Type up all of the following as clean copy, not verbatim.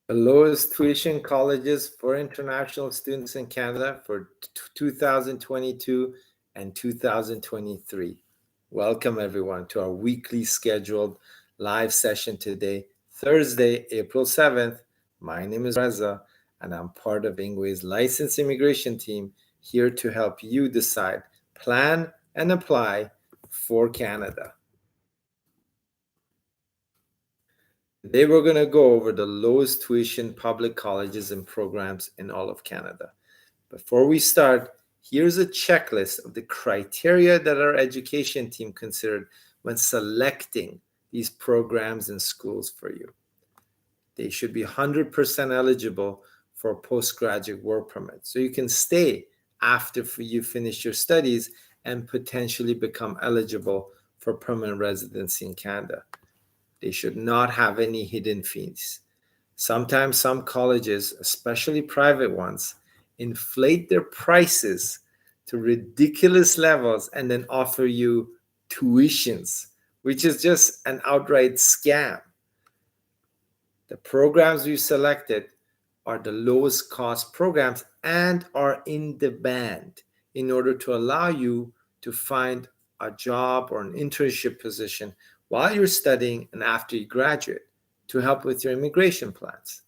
The lowest tuition colleges for international students in Canada for 2022 and 2023. Welcome, everyone, to our weekly scheduled live session today, Thursday, April 7th. My name is Reza, and I'm part of Ingwe's licensed immigration team here to help you decide, plan, and apply for Canada. Today, we're going to go over the lowest tuition public colleges and programs in all of Canada. Before we start, here's a checklist of the criteria that our education team considered when selecting these programs and schools for you. They should be 100% eligible for a postgraduate work permit, so you can stay after you finish your studies and potentially become eligible for permanent residency in Canada. They should not have any hidden fees. Sometimes some colleges, especially private ones, inflate their prices to ridiculous levels and then offer you tuitions, which is just an outright scam. The programs we selected are the lowest cost programs and are in demand in order to allow you to find a job or an internship position while you're studying and after you graduate to help with your immigration plans.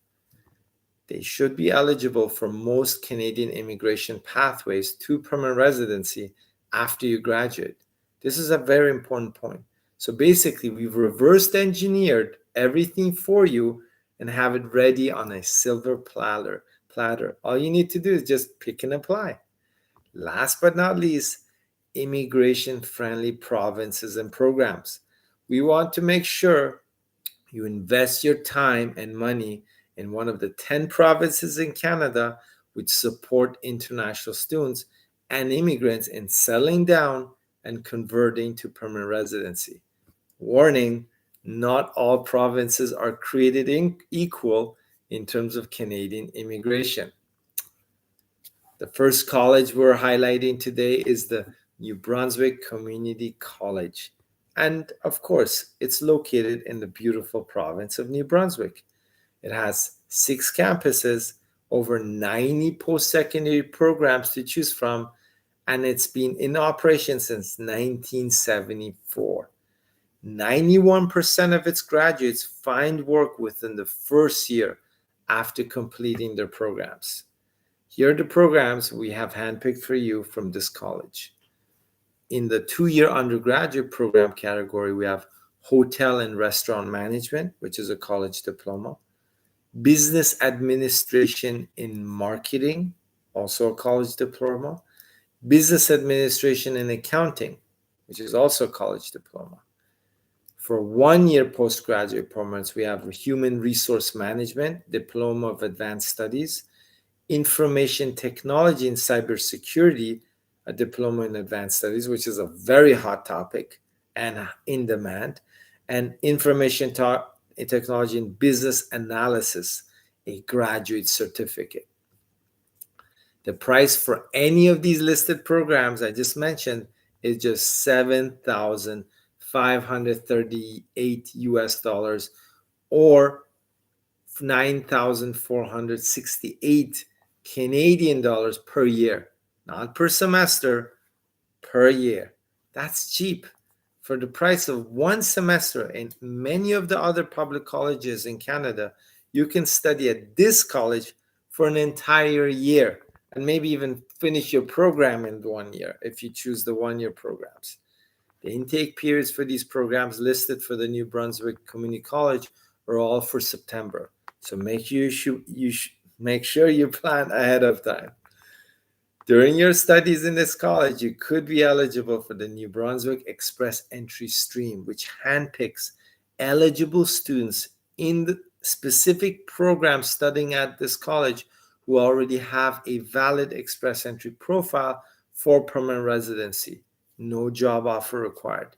They should be eligible for most Canadian immigration pathways to permanent residency after you graduate. This is a very important point. So basically, we've reversed engineered everything for you and have it ready on a silver platter. All you need to do is just pick and apply. Last but not least, immigration-friendly provinces and programs. We want to make sure you invest your time and money in one of the 10 provinces in Canada which support international students and immigrants in settling down and converting to permanent residency. Warning, not all provinces are created equal in terms of Canadian immigration. The first college we're highlighting today is the New Brunswick Community College. And of course, it's located in the beautiful province of New Brunswick. It has 6 campuses, over 90 post-secondary programs to choose from, and it's been in operation since 1974. 91% of its graduates find work within the first year after completing their programs. Here are the programs we have handpicked for you from this college. In the 2-year undergraduate program category, we have Hotel and Restaurant Management, which is a college diploma. Business Administration in Marketing, also a college diploma. Business Administration in Accounting, which is also a college diploma. For 1-year postgraduate programs, we have Human Resource Management, Diploma of Advanced Studies. Information Technology and Cybersecurity, a Diploma in Advanced Studies, which is a very hot topic and in demand, and Information Technology and Business Analysis, a graduate certificate. The price for any of these listed programs I just mentioned is just $7,538 US or 9,468 Canadian dollars per year, not per semester, per year. That's cheap. For the price of one semester in many of the other public colleges in Canada, you can study at this college for an entire year and maybe even finish your program in 1 year if you choose the 1-year programs. The intake periods for these programs listed for the New Brunswick Community College are all for September. So make sure you plan ahead of time. During your studies in this college, you could be eligible for the New Brunswick Express Entry Stream, which handpicks eligible students in the specific program studying at this college who already have a valid Express Entry profile for permanent residency. No job offer required.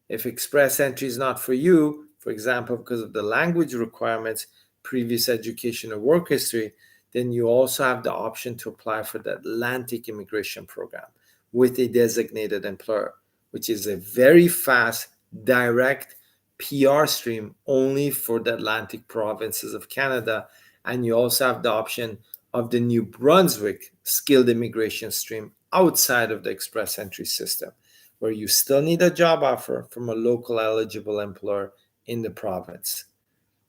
If Express Entry is not for you, for example, because of the language requirements, previous education or work history, then you also have the option to apply for the Atlantic Immigration Program with a designated employer, which is a very fast, direct PR stream only for the Atlantic provinces of Canada And you also have the option of the New Brunswick skilled immigration stream outside of the express entry system, where you still need a job offer from a local eligible employer in the province.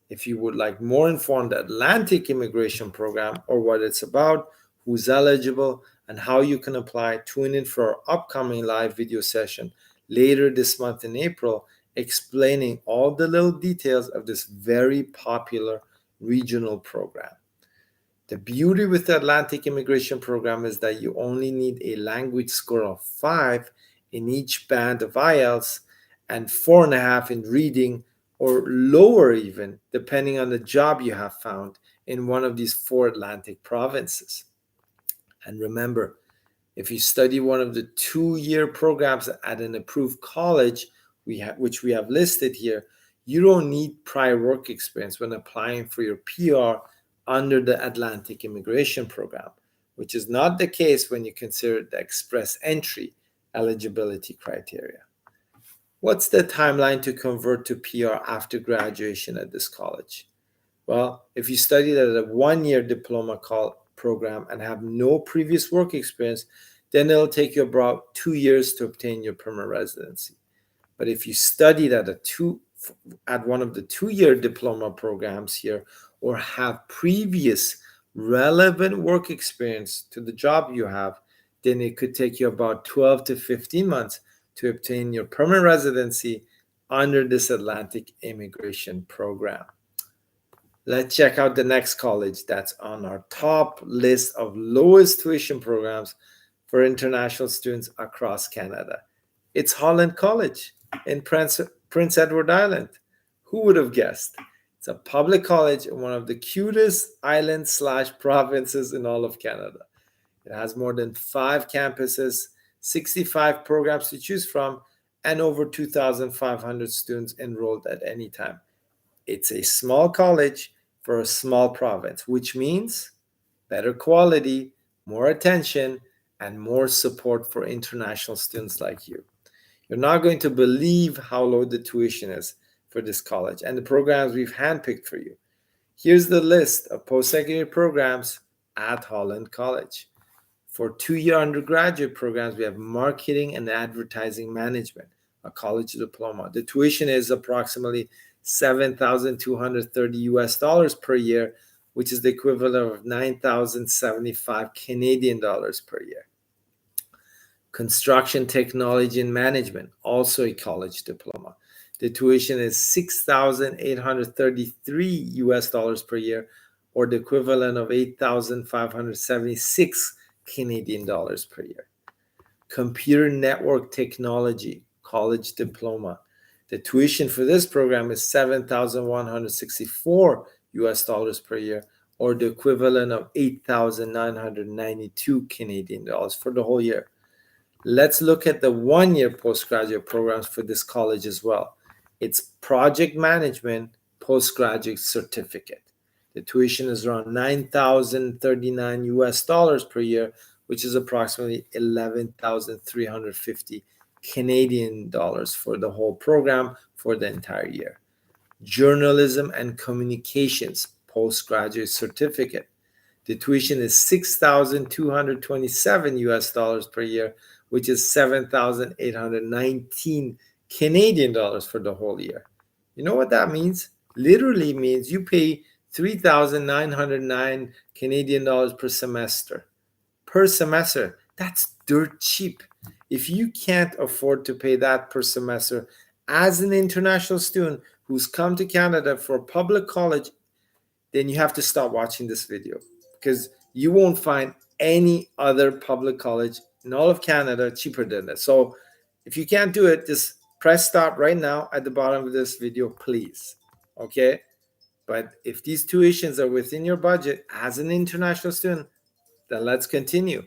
If you would like more informed Atlantic immigration program or what it's about, who's eligible, and how you can apply, tune in for our upcoming live video session later this month in April, explaining all the little details of this very popular regional program. The beauty with the Atlantic immigration program is that you only need a language score of 5 in each band of IELTS and 4.5 in reading, or lower even, depending on the job you have found in one of these 4 Atlantic provinces. And remember, if you study one of the 2-year programs at an approved college, which we have listed here, you don't need prior work experience when applying for your PR under the Atlantic immigration program, which is not the case when you consider the express entry eligibility criteria. What's the timeline to convert to PR after graduation at this college? Well, if you studied at a 1-year diploma program and have no previous work experience, then it'll take you about 2 years to obtain your permanent residency. But if you studied at one of the 2-year diploma programs here, or have previous relevant work experience to the job you have, then it could take you about 12 to 15 months to obtain your permanent residency under this Atlantic immigration program. Let's check out the next college that's on our top list of lowest tuition programs for international students across Canada. It's Holland College in Prince Edward Island. Who would have guessed? It's a public college in one of the cutest islands/provinces in all of Canada. It has more than 5 campuses, 65 programs to choose from, and over 2,500 students enrolled at any time. It's a small college for a small province, which means better quality, more attention, and more support for international students like you. You're not going to believe how low the tuition is for this college and the programs we've handpicked for you. Here's the list of post-secondary programs at Holland College. For 2-year undergraduate programs, we have marketing and advertising management, a college diploma. The tuition is approximately $7,230 per year, which is the equivalent of 9,075 Canadian dollars per year. Construction technology and management, also a college diploma. The tuition is $6,833 per year, or the equivalent of 8,576 Canadian dollars per year. Computer network technology, college diploma. The tuition for this program is $7,164 per year, or the equivalent of 8,992 Canadian dollars for the whole year. Let's look at the 1-year postgraduate programs for this college as well. It's project management postgraduate certificate. The tuition is around $9,039 per year, which is approximately 11,350 Canadian dollars for the whole program for the entire year. Journalism and communications postgraduate certificate. The tuition is $6,227 per year, which is 7,819 Canadian dollars for the whole year. You know what that means? Literally means you pay 3,909 Canadian dollars per semester. Per semester. That's dirt cheap. If you can't afford to pay that per semester as an international student who's come to Canada for a public college, then you have to stop watching this video, because you won't find any other public college in all of Canada cheaper than this. So if you can't do it, just press stop right now at the bottom of this video, please. Okay? But if these tuitions are within your budget as an international student, then let's continue.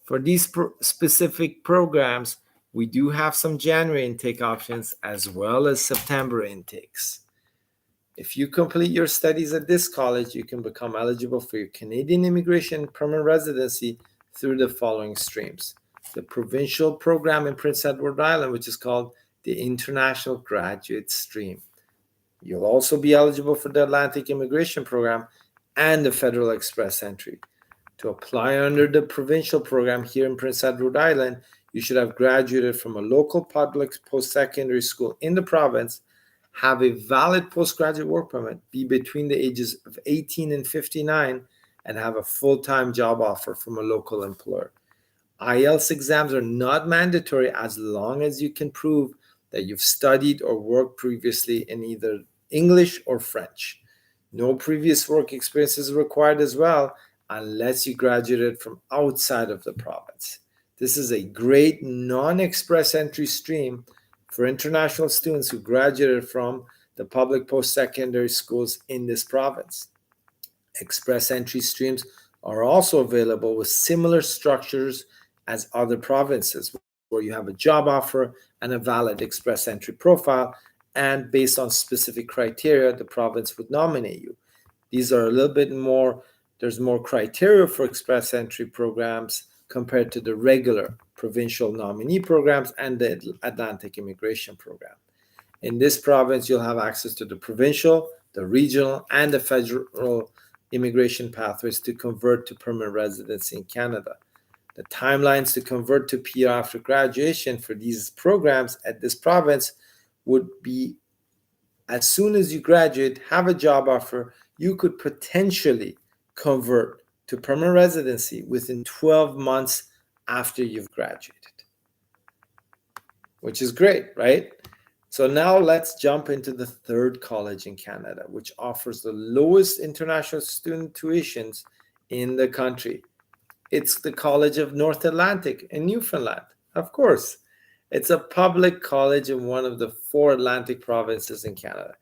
For these specific programs, we do have some January intake options as well as September intakes. If you complete your studies at this college, you can become eligible for your Canadian immigration permanent residency through the following streams. The provincial program in Prince Edward Island, which is called the International Graduate Stream. You'll also be eligible for the Atlantic immigration program and the Federal Express Entry. To apply under the provincial program here in Prince Edward Island, you should have graduated from a local public post-secondary school in the province, have a valid postgraduate work permit, be between the ages of 18 and 59, and have a full-time job offer from a local employer. IELTS exams are not mandatory as long as you can prove that you've studied or worked previously in either English or French. No previous work experience is required as well, unless you graduated from outside of the province. This is a great non-express entry stream for international students who graduated from the public post-secondary schools in this province. Express entry streams are also available with similar structures as other provinces, where you have a job offer and a valid express entry profile, and based on specific criteria, the province would nominate you. These are a little bit more, there's more criteria for express entry programs compared to the regular provincial nominee programs and the Atlantic Immigration Program. In this province, you'll have access to the provincial, the regional, and the federal immigration pathways to convert to permanent residency in Canada. The timelines to convert to PR after graduation for these programs at this province would be as soon as you graduate, have a job offer, you could potentially convert to permanent residency within 12 months after you've graduated, which is great, right? So now let's jump into the third college in Canada, which offers the lowest international student tuitions in the country. It's the College of North Atlantic in Newfoundland, of course. It's a public college in one of the 4 Atlantic provinces in Canada.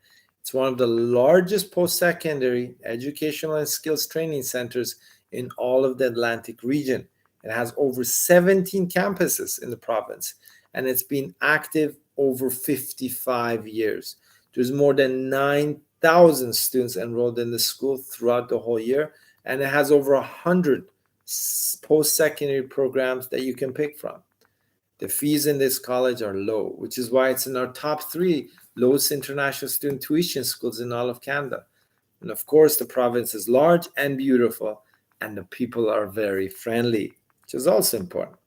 It's one of the largest post-secondary educational and skills training centers in all of the Atlantic region. It has over 17 campuses in the province, and it's been active over 55 years. There's more than 9,000 students enrolled in the school throughout the whole year, and it has over 100 post-secondary programs that you can pick from. The fees in this college are low, which is why it's in our top 3 lowest international student tuition schools in all of Canada. And of course, the province is large and beautiful, and the people are very friendly, which is also important.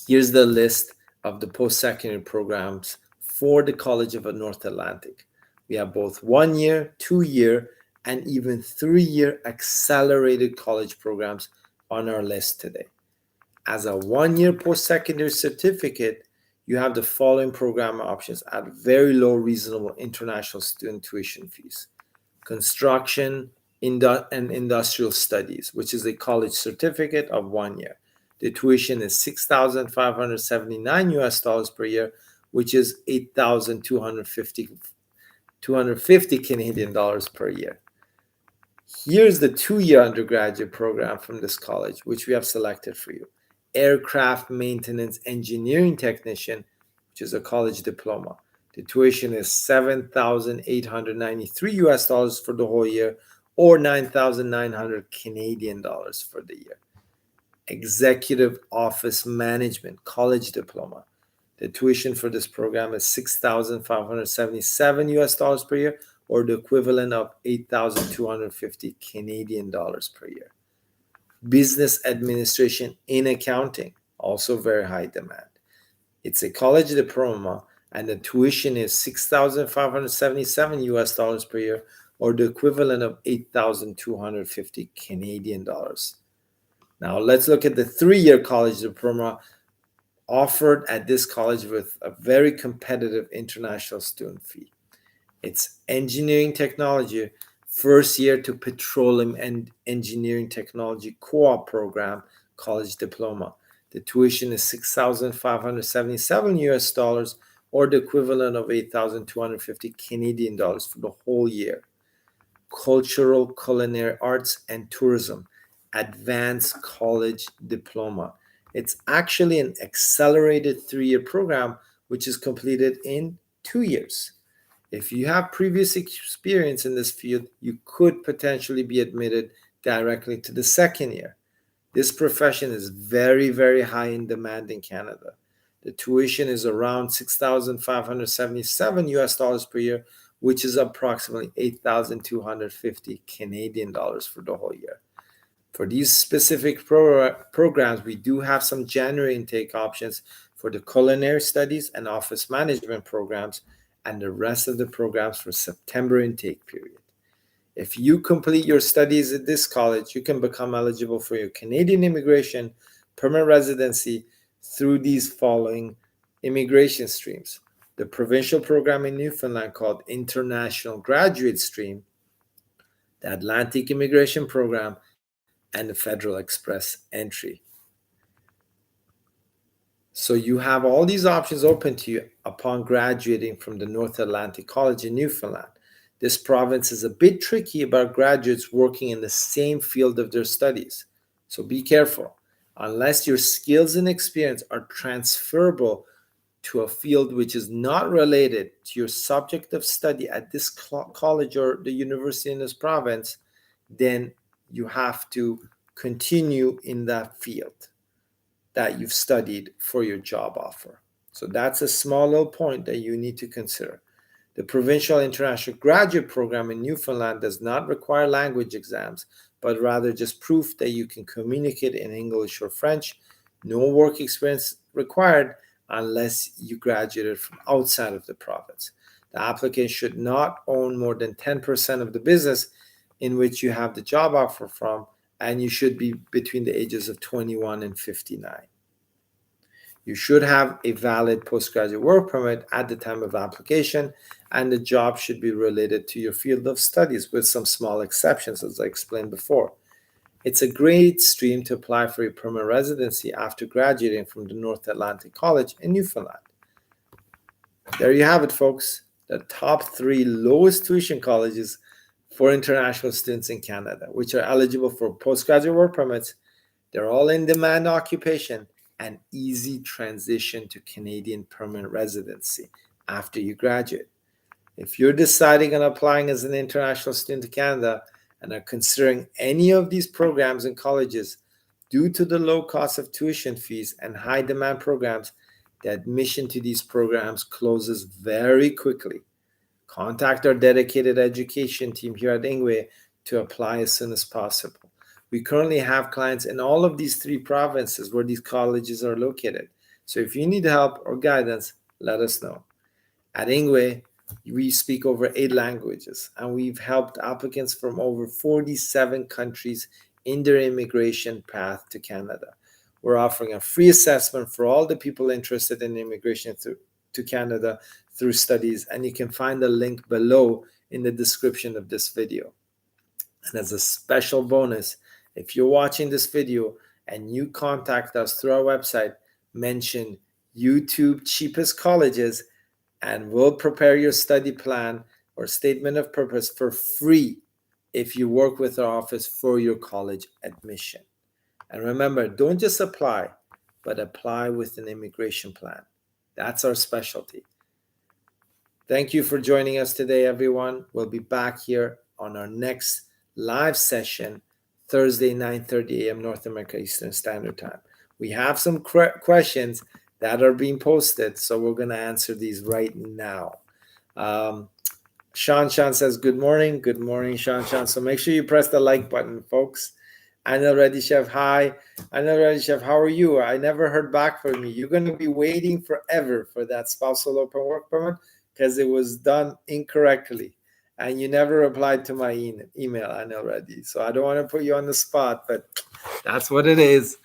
Here's the list of the post-secondary programs for the College of North Atlantic. We have both 1-year, 2-year, and even 3-year accelerated college programs on our list today. As a 1-year post-secondary certificate, you have the following program options at very low, reasonable international student tuition fees. Construction and Industrial Studies, which is a college certificate of 1 year. The tuition is $6,579 US per year, which is 8,250 Canadian dollars per year. Here's the 2-year undergraduate program from this college, which we have selected for you. Aircraft Maintenance Engineering Technician, which is a college diploma. The tuition is $7,893 US for the whole year, or 9,900 Canadian dollars for the year. Executive Office Management College Diploma. The tuition for this program is $6,577 US per year, or the equivalent of 8,250 Canadian dollars per year. Business Administration in Accounting, also very high demand. It's a college diploma, and the tuition is $6,577 US per year, or the equivalent of 8,250 Canadian dollars. Now let's look at the 3-year college diploma offered at this college with a very competitive international student fee. It's Engineering Technology, first year to Petroleum and Engineering Technology Co-op Program college diploma. The tuition is $6,577 US, or the equivalent of 8,250 Canadian dollars for the whole year. Cultural, Culinary Arts and Tourism, Advanced College Diploma. It's actually an accelerated 3-year program, which is completed in 2 years. If you have previous experience in this field, you could potentially be admitted directly to the 2nd year. This profession is very, very high in demand in Canada. The tuition is around $6,577 US per year, which is approximately 8,250 Canadian dollars for the whole year. For these specific programs, we do have some January intake options for the culinary studies and office management programs, and the rest of the programs for September intake period. If you complete your studies at this college, you can become eligible for your Canadian immigration permanent residency through these following immigration streams: the provincial program in Newfoundland called International Graduate Stream, the Atlantic Immigration Program, and the Federal Express entry. So you have all these options open to you upon graduating from the North Atlantic College in Newfoundland. This province is a bit tricky about graduates working in the same field of their studies. So be careful. Unless your skills and experience are transferable to a field which is not related to your subject of study at this college or the university in this province, then you have to continue in that field that you've studied for your job offer. So that's a small little point that you need to consider. The Provincial International Graduate Program in Newfoundland does not require language exams, but rather just proof that you can communicate in English or French. No work experience required unless you graduated from outside of the province. The applicant should not own more than 10% of the business in which you have the job offer from, and you should be between the ages of 21 and 59. You should have a valid postgraduate work permit at the time of application, and the job should be related to your field of studies with some small exceptions, as I explained before. It's a great stream to apply for a permanent residency after graduating from the North Atlantic College in Newfoundland. There you have it, folks. The top 3 lowest tuition colleges for international students in Canada, which are eligible for postgraduate work permits. They're all in demand occupation and easy transition to Canadian permanent residency after you graduate. If you're deciding on applying as an international student to Canada and are considering any of these programs and colleges, due to the low cost of tuition fees and high demand programs, the admission to these programs closes very quickly. Contact our dedicated education team here at Ingwe to apply as soon as possible. We currently have clients in all of these 3 provinces where these colleges are located. So if you need help or guidance, let us know. At Ingwe, we speak over 8 languages, and we've helped applicants from over 47 countries in their immigration path to Canada. We're offering a free assessment for all the people interested in immigration to Canada through studies, and you can find the link below in the description of this video. And as a special bonus, if you're watching this video and you contact us through our website, mention YouTube cheapest colleges, and we'll prepare your study plan or statement of purpose for free if you work with our office for your college admission. And remember, don't just apply, but apply with an immigration plan. That's our specialty. Thank you for joining us today, everyone. We'll be back here on our next live session, Thursday, 9:30 a.m. North America Eastern Standard Time. We have some questions that are being posted, so we're going to answer these right now. Sean says, good morning. Good morning, Sean. So make sure you press the like button, folks. Anil Reddy Chef, hi. Anil Reddy Chef, how are you? I never heard back from you. You're going to be waiting forever for that spousal open work permit because it was done incorrectly. And you never replied to my email, Anil Reddy. So I don't want to put you on the spot, but that's what it is.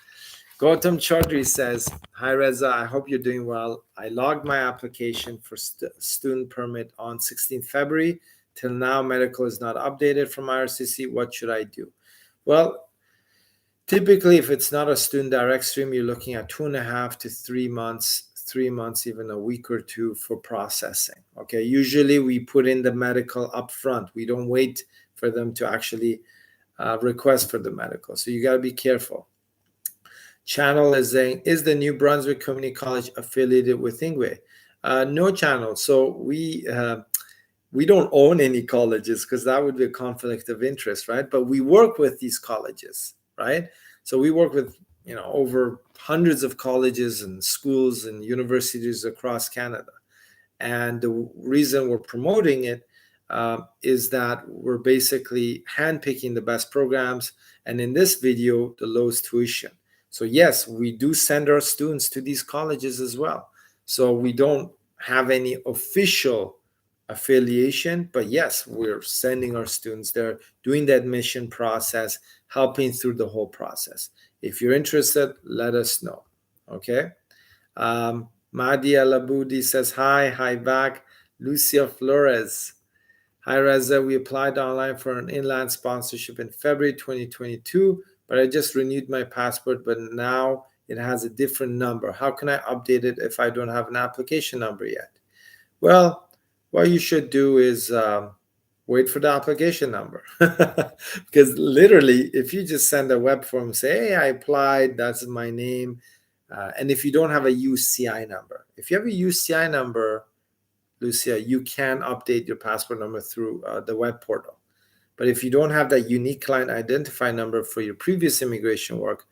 Gautam Chaudhary says, hi Reza, I hope you're doing well. I logged my application for student permit on 16th February. Till now, medical is not updated from IRCC. What should I do? Well, typically, if it's not a student direct stream, you're looking at 2.5 to 3 months, 3 months, even a week or 2 for processing. Okay, usually we put in the medical up front. We don't wait for them to actually request for the medical. So you got to be careful. Channel is saying, is the New Brunswick Community College affiliated with Ingwe? No, Channel. So we don't own any colleges because that would be a conflict of interest, right? But we work with these colleges, right? So we work with, over hundreds of colleges and schools and universities across Canada. And the reason we're promoting it is that we're basically handpicking the best programs, and in this video, the lowest tuition. So yes, we do send our students to these colleges as well. So we don't have any official affiliation, but yes, we're sending our students there, doing the admission process, helping through the whole process. If you're interested, let us know. Okay. Mahdi Alabudi says hi back. Lucia Flores. Hi Reza, we applied online for an inland sponsorship in February 2022, but I just renewed my passport, but now it has a different number. How can I update it if I don't have an application number yet? Well, what you should do is wait for the application number. Because literally, if you just send a web form, say, hey, I applied, that's my name. And if you don't have a UCI number, if you have a UCI number, Lucia, you can update your passport number through the web portal. But if you don't have that unique client identifier number for your previous immigration work,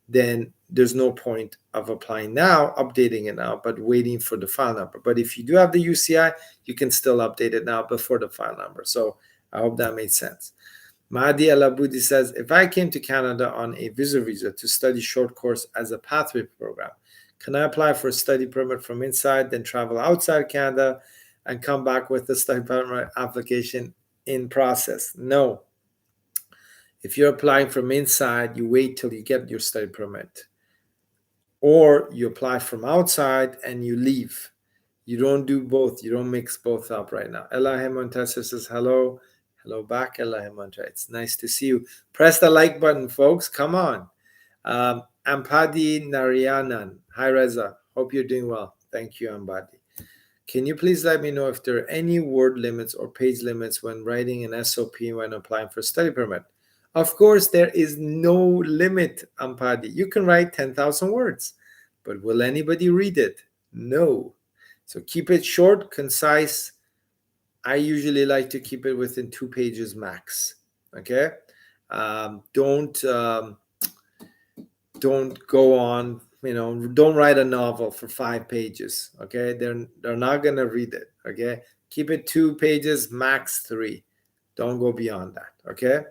then there's no point of applying now, updating it now, but waiting for the file number. But if you do have the UCI, you can still update it now before the file number. So I hope that made sense. Mahdi Alabudi says, if I came to Canada on a visa to study short course as a pathway program, can I apply for a study permit from inside, then travel outside Canada and come back with the study permit application in process? No. If you're applying from inside, you wait till you get your study permit. Or you apply from outside and you leave. You don't do both. You don't mix both up right now. Elahe Montesa says, hello. Hello back, Elahe Montesa. It's nice to see you. Press the like button, folks. Come on. Ampadi Narayanan. Hi, Reza. Hope you're doing well. Thank you, Ampadi. Can you please let me know if there are any word limits or page limits when writing an SOP when applying for a study permit? Of course, there is no limit, Ampadi. You can write 10,000 words, but will anybody read it? No. So keep it short, concise. I usually like to keep it within 2 pages max. Okay? Don't go on, don't write a novel for 5 pages. Okay? They're not going to read it. Okay? Keep it 2 pages, max 3. Don't go beyond that. Okay?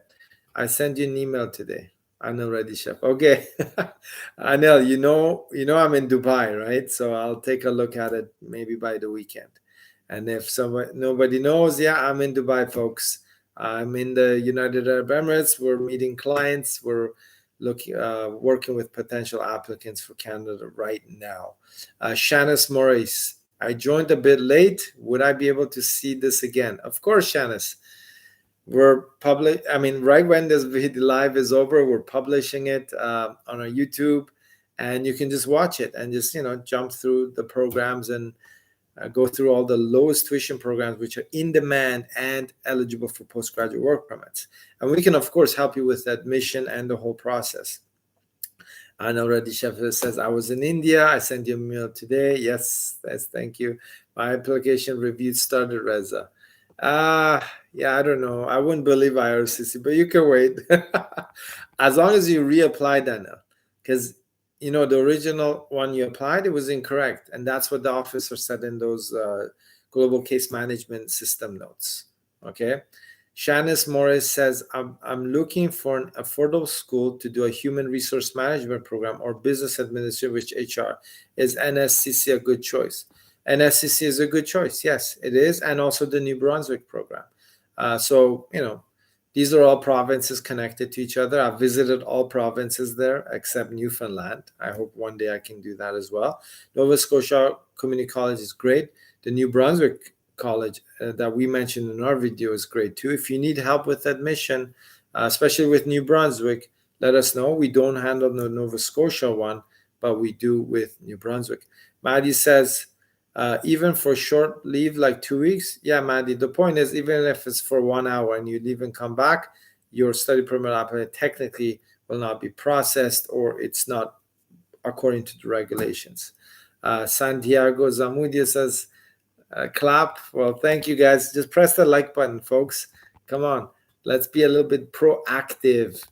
I sent you an email today. Anil Reddy Chef. Okay. Anil, you know I'm in Dubai, right? So I'll take a look at it maybe by the weekend. And if nobody knows, yeah, I'm in Dubai, folks. I'm in the United Arab Emirates. We're meeting clients. We're working with potential applicants for Canada right now. Shanice Maurice, I joined a bit late. Would I be able to see this again? Of course, Shanice. We're right when this video live is over, we're publishing it on our YouTube, and you can just watch it and just jump through the programs and go through all the lowest tuition programs which are in demand and eligible for postgraduate work permits. And we can of course help you with admission and the whole process. And already Chef says, I was in India. I sent you a mail today. Yes, thank you. My application review started, Reza. Yeah, I don't know. I wouldn't believe IRCC, but you can wait. As long as you reapply, Daniel, because the original one you applied, it was incorrect, and that's what the officer said in those global case management system notes. Okay. Shanice Morris says, I'm looking for an affordable school to do a human resource management program or business administration with HR. Is NSCC a good choice? NSCC is a good choice. Yes, it is. And also the New Brunswick program. So, these are all provinces connected to each other. I've visited all provinces there except Newfoundland. I hope one day I can do that as well. Nova Scotia Community College is great. The New Brunswick College that we mentioned in our video is great too. If you need help with admission, especially with New Brunswick, let us know. We don't handle the Nova Scotia one, but we do with New Brunswick. Maddie says, even for short leave, like 2 weeks. Yeah, Maddie, the point is, even if it's for 1 hour and you leave and come back, your study permit application technically will not be processed, or it's not according to the regulations. Santiago Zamudia says, clap. Well, thank you guys. Just press the like button, folks. Come on. Let's be a little bit proactive.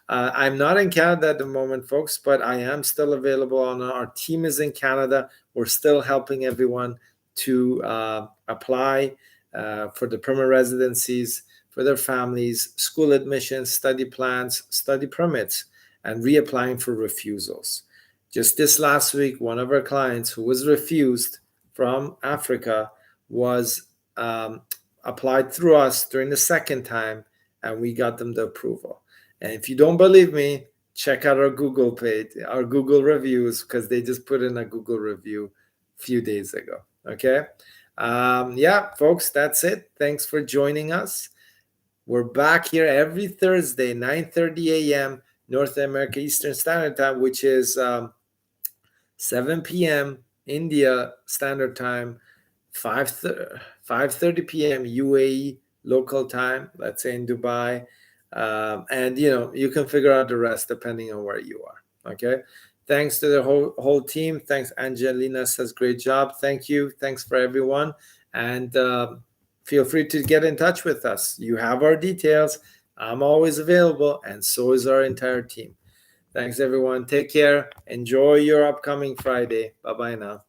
I'm not in Canada at the moment, folks, but I am still available. Our team is in Canada. We're still helping everyone to apply. for the permanent residencies, for their families, school admissions, study plans, study permits, and reapplying for refusals. Just this last week, one of our clients who was refused from Africa was applied through us during the second time, and we got them the approval. And if you don't believe me, check out our Google page, our Google reviews, because they just put in a Google review a few days ago. Okay. Yeah, folks, that's it. Thanks for joining us. We're back here every Thursday, 9:30 a.m. North America Eastern Standard Time, which is 7 p.m. India Standard Time, 5:30 p.m. UAE local time, let's say in Dubai. And you can figure out the rest depending on where you are. Okay. Thanks to the whole team. Thanks, Angelina says great job. Thank you. Thanks for everyone. And feel free to get in touch with us. You have our details. I'm always available, and so is our entire team. Thanks, everyone. Take care. Enjoy your upcoming Friday. Bye-bye now.